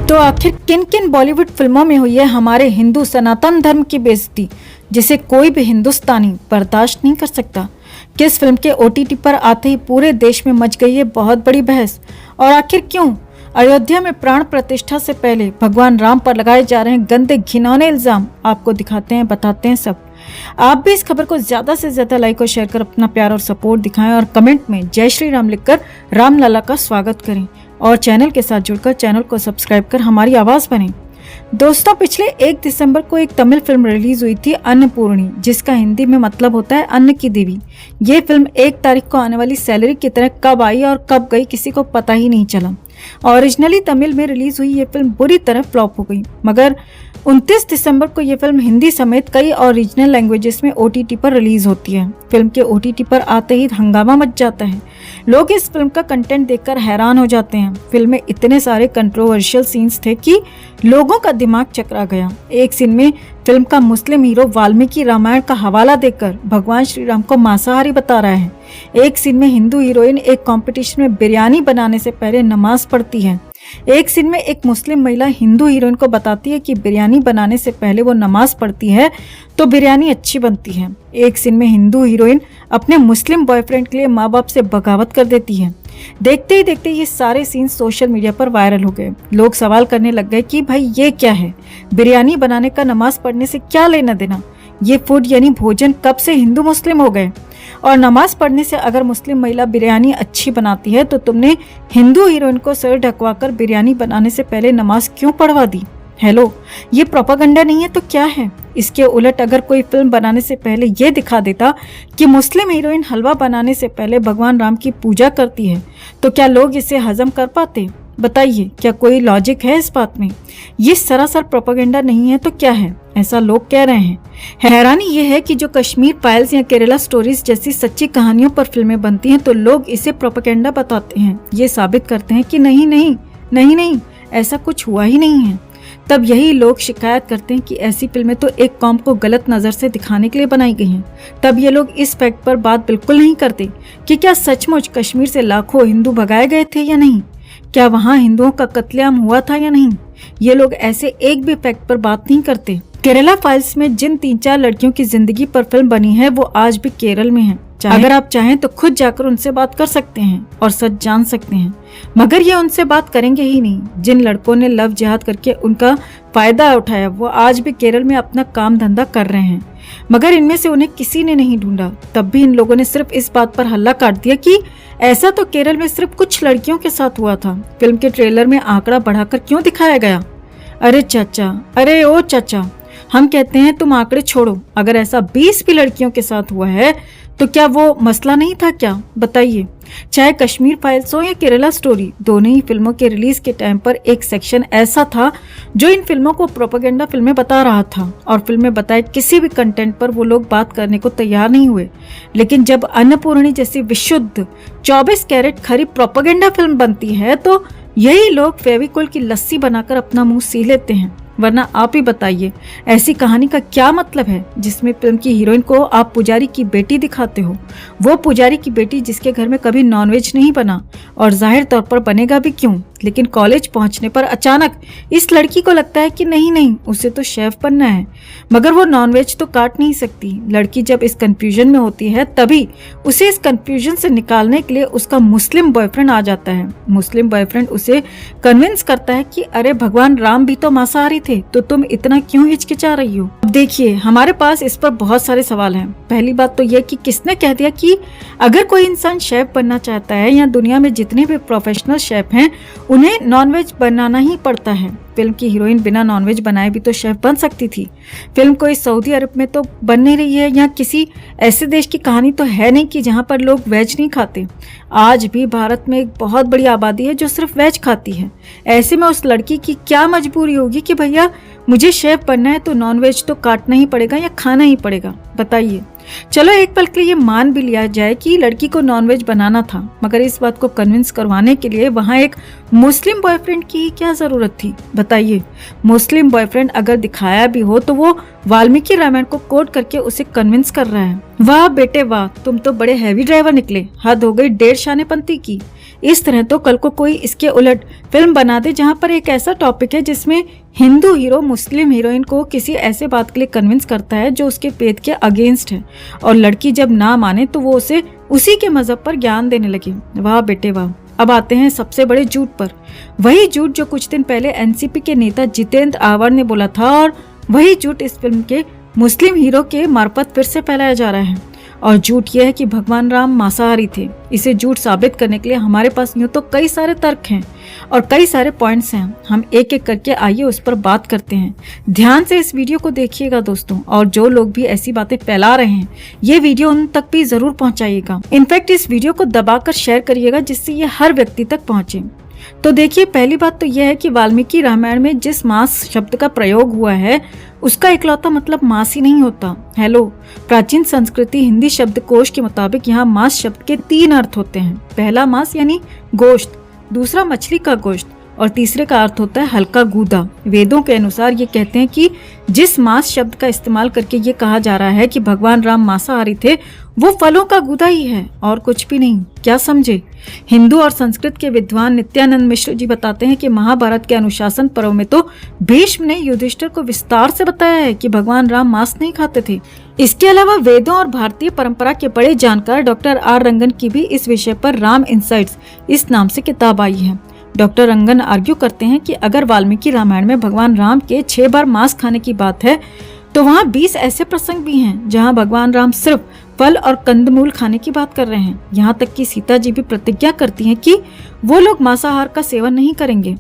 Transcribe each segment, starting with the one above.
तो आखिर किन किन बॉलीवुड फिल्मों में हुई है हमारे हिंदू सनातन धर्म की बेइज्जती, जिसे कोई भी हिंदुस्तानी बर्दाश्त नहीं कर सकता। किस फिल्म के ओटीटी पर आते ही पूरे देश में मच गई है बहुत बड़ी बहस। और आखिर क्यों अयोध्या में प्राण प्रतिष्ठा से पहले भगवान राम पर लगाए जा रहे हैं गंदे घिनौने इल्जाम, आपको दिखाते हैं, बताते हैं सब। आप भी इस खबर को ज्यादा से ज्यादा लाइक और शेयर कर अपना प्यार और सपोर्ट दिखाएं और कमेंट में जय श्री राम लिखकर रामलला का स्वागत करें और चैनल के साथ जुड़कर चैनल को सब्सक्राइब कर हमारी आवाज बने। दोस्तों, पिछले 1 दिसंबर को एक तमिल फिल्म रिलीज हुई थी अन्नपूर्णी, जिसका हिंदी में मतलब होता है अन्न की देवी। ये फिल्म 1 तारीख को आने वाली सैलरी की तरह कब आई और कब गई किसी को पता ही नहीं चला। ओरिजिनली तमिल में रिलीज हुई ये फिल्म बुरी तरह फ्लॉप हो गई, मगर 29 दिसंबर को ये फिल्म हिंदी समेत कई ओरिजिनल लैंग्वेजेस में ओटीटी पर रिलीज होती है। फिल्म के ओटीटी पर आते ही हंगामा मच जाता है। लोग इस फिल्म का कंटेंट देखकर हैरान हो जाते हैं। फिल्म में इतने सारे कंट्रोवर्शियल सीन्स थे कि लोगों का दिमाग चकरा गया। एक सीन में फिल्म का मुस्लिम हीरो वाल्मीकि रामायण का हवाला देकर भगवान श्री राम को मांसाहारी बता रहा है। एक सीन में हिंदू हीरोइन एक कंपटीशन में बिरयानी बनाने से पहले नमाज पढ़ती है। एक सीन में एक मुस्लिम महिला हिंदू हीरोइन को बताती है कि बिरयानी बनाने से पहले वो नमाज पढ़ती है तो बिरयानी अच्छी बनती है। एक सीन में हिंदू हीरोइन अपने मुस्लिम बॉयफ्रेंड के लिए माँ बाप से बगावत कर देती है। देखते ही देखते ये सारे सीन सोशल मीडिया पर वायरल हो गए। लोग सवाल करने लग गए कि भाई ये क्या है, बिरयानी बनाने का नमाज पढ़ने से क्या लेना देना, ये फूड यानी भोजन कब से हिंदू मुस्लिम हो गए। और नमाज पढ़ने से अगर मुस्लिम महिला बिरयानी अच्छी बनाती है तो तुमने हिंदू हीरोइन को सर ढकवाकर बिरयानी बनाने से पहले नमाज क्यों पढ़वा दी। हेलो, ये प्रोपागेंडा नहीं है तो क्या है। इसके उलट अगर कोई फिल्म बनाने से पहले ये दिखा देता कि मुस्लिम हीरोइन हलवा बनाने से पहले भगवान राम की पूजा करती है तो क्या लोग इसे हजम कर पाते। बताइए, क्या कोई लॉजिक है इस बात में। ये सरासर प्रोपागेंडा नहीं है तो क्या है, ऐसा लोग कह रहे हैं। हैरानी ये है कि जो कश्मीर फाइल्स या केरला स्टोरीज जैसी सच्ची कहानियों पर फिल्में बनती हैं तो लोग इसे प्रोपागेंडा बताते हैं। ये साबित करते हैं कि नहीं, ऐसा कुछ हुआ ही नहीं है। तब यही लोग शिकायत करते हैं कि ऐसी फिल्में तो एक कौम को गलत नजर से दिखाने के लिए बनाई गई हैं। तब ये लोग इस फैक्ट पर बात बिल्कुल नहीं करते कि क्या सचमुच कश्मीर से लाखों हिंदू भगाए गए थे या नहीं, क्या वहाँ हिंदुओं का कत्लेआम हुआ था या नहीं। ये लोग ऐसे एक भी फैक्ट पर बात नहीं करते। केरला फाइल्स में जिन 3-4 लड़कियों की जिंदगी पर फिल्म बनी है वो आज भी केरल में है। अगर आप चाहें तो खुद जाकर उनसे बात कर सकते हैं और सच जान सकते हैं, मगर ये उनसे बात करेंगे ही नहीं। जिन लड़कों ने लव जिहाद करके उनका फायदा उठाया वो आज भी केरल में अपना काम धंधा कर रहे हैं, मगर इनमें से उन्हें किसी ने नहीं ढूंढा। तब भी इन लोगों ने सिर्फ इस बात पर हल्ला काट दिया कि ऐसा तो केरल में सिर्फ कुछ लड़कियों के साथ हुआ था। फिल्म के ट्रेलर में आंकड़ा बढ़ाकर क्यों दिखाया गया। अरे ओ चाचा, हम कहते हैं तुम आंकड़े छोड़ो। अगर ऐसा 20 भी लड़कियों के साथ हुआ है तो क्या वो मसला नहीं था क्या, बताइए। चाहे कश्मीर फाइल्स हो या केरला स्टोरी, दोनों ही फिल्मों के रिलीज के टाइम पर एक सेक्शन ऐसा था जो इन फिल्मों को प्रोपेगेंडा फिल्में बता रहा था और फिल्में बताए किसी भी कंटेंट पर वो लोग बात करने को तैयार नहीं हुए। लेकिन जब अन्नपूर्णी जैसी विशुद्ध 24 कैरेट खरी प्रोपेगेंडा फिल्म बनती है तो यही लोग फेविकोल की लस्सी बनाकर अपना मुंह सी लेते हैं। वरना आप ही बताइए, ऐसी कहानी का क्या मतलब है जिसमें फिल्म की हीरोइन को आप पुजारी की बेटी दिखाते हो। वो पुजारी की बेटी जिसके घर में कभी नॉनवेज नहीं बना और जाहिर तौर पर बनेगा भी क्यों। लेकिन कॉलेज पहुंचने पर अचानक इस लड़की को लगता है कि नहीं, उसे तो शेफ बनना है, मगर वो नॉनवेज तो काट नहीं सकती। लड़की जब इस कंफ्यूजन में होती है तभी उसे इस कंफ्यूजन से निकालने के लिए उसका मुस्लिम बॉयफ्रेंड आ जाता है। मुस्लिम बॉयफ्रेंड उसे कन्विंस करता है कि अरे भगवान राम भी तो मांसाहारी थे तो तुम इतना क्यों हिचकिचा रही हो। अब देखिए, हमारे पास इस पर बहुत सारे सवाल हैं। पहली बात तो यह कि किसने कह दिया कि अगर कोई इंसान शेफ बनना चाहता है या दुनिया में जितने भी प्रोफेशनल शेफ हैं उन्हें नॉनवेज बनाना ही पड़ता है। फिल्म की हीरोइन बिना नॉनवेज बनाए भी तो शेफ बन सकती थी। फिल्म कोई सऊदी अरब में तो बन नहीं रही है या किसी ऐसे देश की कहानी तो है नहीं कि जहाँ पर लोग वेज नहीं खाते। आज भी भारत में एक बहुत बड़ी आबादी है जो सिर्फ वेज खाती है। ऐसे में उस लड़की की क्या मजबूरी होगी कि भैया मुझे शेफ बनना है तो नॉनवेज तो काटना ही पड़ेगा या खाना ही पड़ेगा, बताइए। चलो एक पल के लिए मान भी लिया जाए कि लड़की को नॉनवेज बनाना था, मगर इस बात को कन्विंस करवाने के लिए वहाँ एक मुस्लिम बॉयफ्रेंड की क्या जरूरत थी, बताइए। मुस्लिम बॉयफ्रेंड अगर दिखाया भी हो तो वो वाल्मीकि रामायण को कोट करके उसे कन्विंस कर रहा है। वाह बेटे वाह, तुम तो बड़े हैवी ड्राइवर निकले, हद हो गई 1.5 शानेपंती की। इस तरह तो कल को कोई इसके उलट फिल्म बना दे जहां पर एक ऐसा टॉपिक है जिसमें हिंदू हीरो मुस्लिम हीरोइन को किसी ऐसे बात के लिए कन्विंस करता है जो उसके पेट के अगेंस्ट है, और लड़की जब ना माने तो वो उसे उसी के मजहब पर ज्ञान देने लगे। वाह बेटे वाह। अब आते हैं सबसे बड़े झूठ पर। वही झूठ जो कुछ दिन पहले एनसीपी के नेता जितेंद्र आवर ने बोला था, और वही झूठ इस फिल्म के मुस्लिम हीरो के मार्फत फिर से फैलाया जा रहा है। और झूठ यह है कि भगवान राम मांसाहारी थे। इसे झूठ साबित करने के लिए हमारे पास यूं तो कई सारे तर्क हैं और कई सारे पॉइंट्स हैं। हम एक एक करके आइए उस पर बात करते हैं। ध्यान से इस वीडियो को देखिएगा दोस्तों, और जो लोग भी ऐसी बातें फैला रहे हैं ये वीडियो उन तक भी जरूर पहुंचाइएगा। इनफैक्ट इस वीडियो को दबाकर शेयर करिएगा जिससे ये हर व्यक्ति तक पहुंचे। तो देखिए, पहली बात तो यह है कि वाल्मीकि रामायण में जिस मांस शब्द का प्रयोग हुआ है उसका इकलौता मतलब मांस ही नहीं होता। हेलो, प्राचीन संस्कृति हिंदी शब्दकोश के मुताबिक यहाँ मांस शब्द के 3 अर्थ होते हैं। पहला मांस यानी गोश्त, दूसरा मछली का गोश्त, और तीसरे का अर्थ होता है हल्का गूदा। वेदों के अनुसार ये कहते हैं कि जिस मांस शब्द का इस्तेमाल करके ये कहा जा रहा है कि भगवान राम मांसाहारी थे, वो फलों का गूदा ही है और कुछ भी नहीं। क्या समझे? हिंदू और संस्कृत के विद्वान नित्यानंद मिश्र जी बताते हैं कि महाभारत के अनुशासन पर्व में तो भीष्म ने युधिष्ठिर को विस्तार से बताया है कि भगवान राम मांस नहीं खाते थे। इसके अलावा वेदों और भारतीय परंपरा के बड़े जानकार डॉक्टर आर रंगन की भी इस विषय पर राम इनसाइट्स इस नाम से किताब आई है। डॉक्टर रंगन आर्ग्यू करते हैं कि अगर वाल्मीकि रामायण में भगवान राम के 6 बार मांस खाने की बात है तो वहाँ 20 ऐसे प्रसंग भी हैं जहाँ भगवान राम सिर्फ फल और कंदमूल खाने की बात कर रहे हैं। यहाँ तक कि सीता जी भी प्रतिज्ञा करती हैं कि वो लोग मांसाहार का सेवन नहीं करेंगे।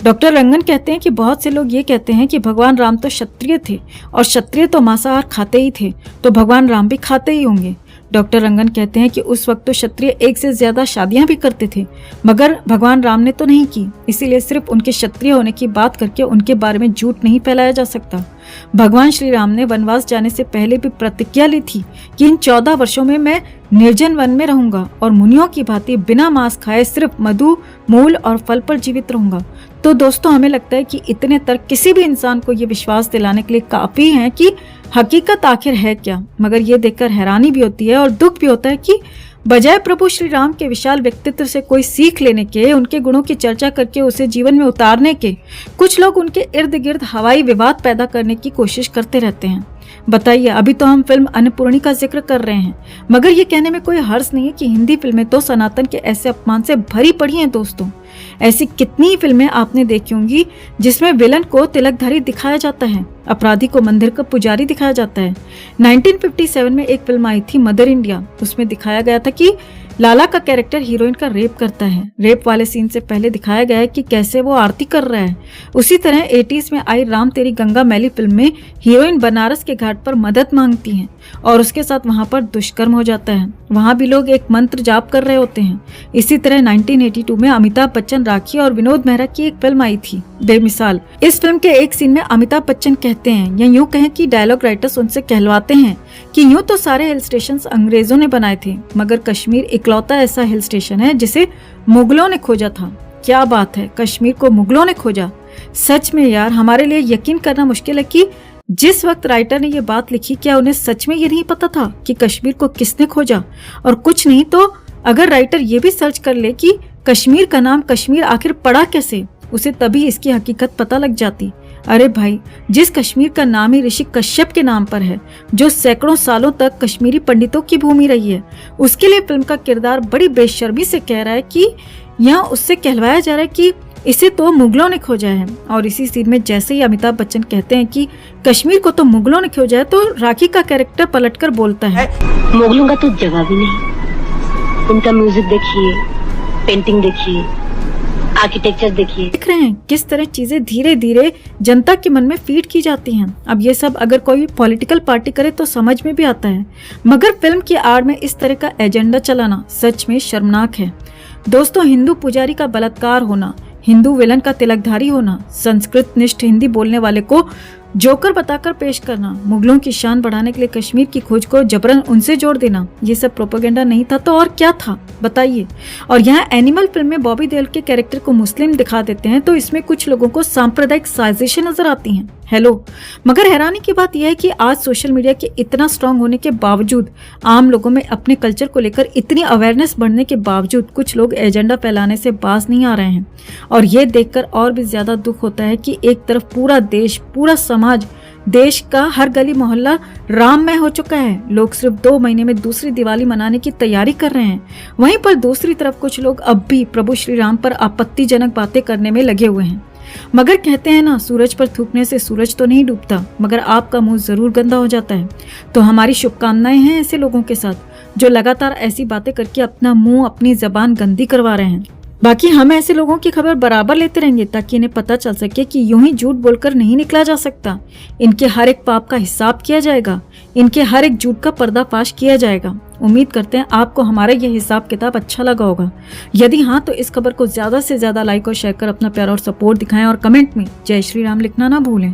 डॉक्टर रंगन कहते हैं कि बहुत से लोग ये कहते हैं कि भगवान राम तो क्षत्रिय थे और क्षत्रिय तो मांसाहार खाते ही थे, तो भगवान राम भी खाते ही होंगे। डॉक्टर रंगन कहते हैं कि उस वक्त तो क्षत्रिय 1 से ज्यादा शादियां भी करते थे, मगर भगवान राम ने तो नहीं की, इसीलिए सिर्फ उनके क्षत्रिय होने की बात करके उनके बारे में झूठ नहीं फैलाया जा सकता। भगवान श्री राम ने वनवास जाने से पहले भी प्रतिज्ञा ली थी कि इन 14 वर्षों में मैं निर्जन वन में रहूंगा और मुनियों की भांति बिना मांस खाए सिर्फ मधु, मूल और फल पर जीवित रहूंगा। तो दोस्तों, हमें लगता है कि इतने तर्क किसी भी इंसान को ये विश्वास दिलाने के लिए काफी हैं कि हकीकत आखिर है क्या। मगर ये देखकर हैरानी भी होती है और दुख भी होता है कि बजाय प्रभु श्री राम के विशाल व्यक्तित्व से कोई सीख लेने के, उनके गुणों की चर्चा करके उसे जीवन में उतारने के, कुछ लोग उनके इर्द गिर्द हवाई विवाद पैदा करने की कोशिश करते रहते हैं। बताइए, अभी तो हम फिल्म अन्नपूर्णी का जिक्र कर रहे हैं, मगर ये कहने में कोई हर्ज नहीं है कि हिंदी फिल्में तो सनातन के ऐसे अपमान से भरी पड़ी हैं। दोस्तों, ऐसी कितनी फिल्में आपने देखी होंगी जिसमें विलन को तिलकधारी दिखाया जाता है, अपराधी को मंदिर का पुजारी दिखाया जाता है। 1957 में एक फिल्म आई थी मदर इंडिया, उसमें दिखाया गया था कि लाला का कैरेक्टर हीरोइन का रेप करता है। रेप वाले सीन से पहले दिखाया गया है कि कैसे वो आरती कर रहा है। उसी तरह 80s में आई राम तेरी गंगा मैली फिल्म में हीरोइन बनारस के घाट पर मदद मांगती है और उसके साथ वहां पर दुष्कर्म हो जाता है। वहां भी लोग एक मंत्र जाप कर रहे होते हैं। इसी तरह 1982 में अमिताभ बच्चन, राखी और विनोद मेहरा की एक फिल्म आई थी बेमिसाल। इस फिल्म के एक सीन में अमिताभ बच्चन कहते हैं, या यूं कहें कि डायलॉग राइटर्स उनसे कहलवाते हैं कि यूं तो सारे हिल स्टेशन अंग्रेजों ने बनाए थे, मगर कश्मीर इकलौता ऐसा हिल स्टेशन है जिसे मुगलों ने खोजा था। क्या बात है, कश्मीर को मुगलों ने खोजा। सच में यार, हमारे लिए यकीन करना मुश्किल है कि जिस वक्त राइटर ने ये बात लिखी, क्या उन्हें सच में ये नहीं पता था कि कश्मीर को किसने खोजा। और कुछ नहीं तो अगर राइटर ये भी सर्च कर ले कि कश्मीर का नाम कश्मीर आखिर पड़ा कैसे, उसे तभी इसकी हकीकत पता लग जाती। अरे भाई, जिस कश्मीर का नाम ही ऋषि कश्यप के नाम पर है, जो सैकड़ों सालों तक कश्मीरी पंडितों की भूमि रही है, उसके लिए फिल्म का किरदार बड़ी बेशर्मी से कह रहा है कि यहाँ उससे कहलवाया जा रहा है कि इसे तो मुगलों ने खोजा है। और इसी सीन में जैसे ही अमिताभ बच्चन कहते हैं कि कश्मीर को तो मुगलों ने खोजा है, तो राखी का कैरेक्टर पलटकर बोलता है, मुगलों का तो जवाब ही नहीं। उनका म्यूजिक देखिए, पेंटिंग देखिए, आर्किटेक्चर देखिए। देख रहे हैं किस तरह चीजें धीरे धीरे जनता के मन में फीड की जाती हैं। अब ये सब अगर कोई पॉलिटिकल पार्टी करे तो समझ में भी आता है, मगर फिल्म की आड़ में इस तरह का एजेंडा चलाना सच में शर्मनाक है। दोस्तों, हिंदू पुजारी का बलात्कार होना, हिंदू विलन का तिलकधारी होना, संस्कृत निष्ठ हिंदी बोलने वाले को जोकर बताकर पेश करना, मुगलों की शान बढ़ाने के लिए कश्मीर की खोज को जबरन उनसे जोड़ देना, ये सब प्रोपेगेंडा नहीं था तो और क्या था, बताइए। और यहाँ एनिमल फिल्म में बॉबी देओल के कैरेक्टर को मुस्लिम दिखा देते हैं तो इसमें कुछ लोगों को सांप्रदायिक साजिशें नजर आती हैं। हेलो। मगर हैरानी की बात यह है कि आज सोशल मीडिया के इतना स्ट्रांग होने के बावजूद, आम लोगों में अपने कल्चर को लेकर इतनी अवेयरनेस बढ़ने के बावजूद कुछ लोग एजेंडा फैलाने से बाज नहीं आ रहे हैं। और ये देखकर और भी ज्यादा दुख होता है कि एक तरफ पूरा देश, पूरा समाज, देश का हर गली मोहल्ला राममय हो चुका है। लोग सिर्फ 2 महीने में दूसरी दिवाली मनाने की तैयारी कर रहे हैं। वहीं पर दूसरी तरफ कुछ लोग अब भी प्रभु श्री राम पर आपत्तिजनक बातें करने में लगे हुए हैं। मगर कहते हैं ना, सूरज पर थूकने से सूरज तो नहीं डूबता, मगर आपका मुंह जरूर गंदा हो जाता है। तो हमारी शुभकामनाएं हैं ऐसे लोगों के साथ जो लगातार ऐसी बातें करके अपना मुंह, अपनी जबान गंदी करवा रहे हैं। बाकी हम ऐसे लोगों की खबर बराबर लेते रहेंगे ताकि इन्हें पता चल सके कि यूं ही झूठ बोलकर नहीं निकला जा सकता। इनके हर एक पाप का हिसाब किया जाएगा, इनके हर एक झूठ का पर्दाफाश किया जाएगा। उम्मीद करते हैं आपको हमारा यह हिसाब किताब अच्छा लगा होगा। यदि हाँ, तो इस खबर को ज्यादा से ज्यादा लाइक और शेयर कर अपना प्यार और सपोर्ट दिखाएं और कमेंट में जय श्री राम लिखना ना भूलें।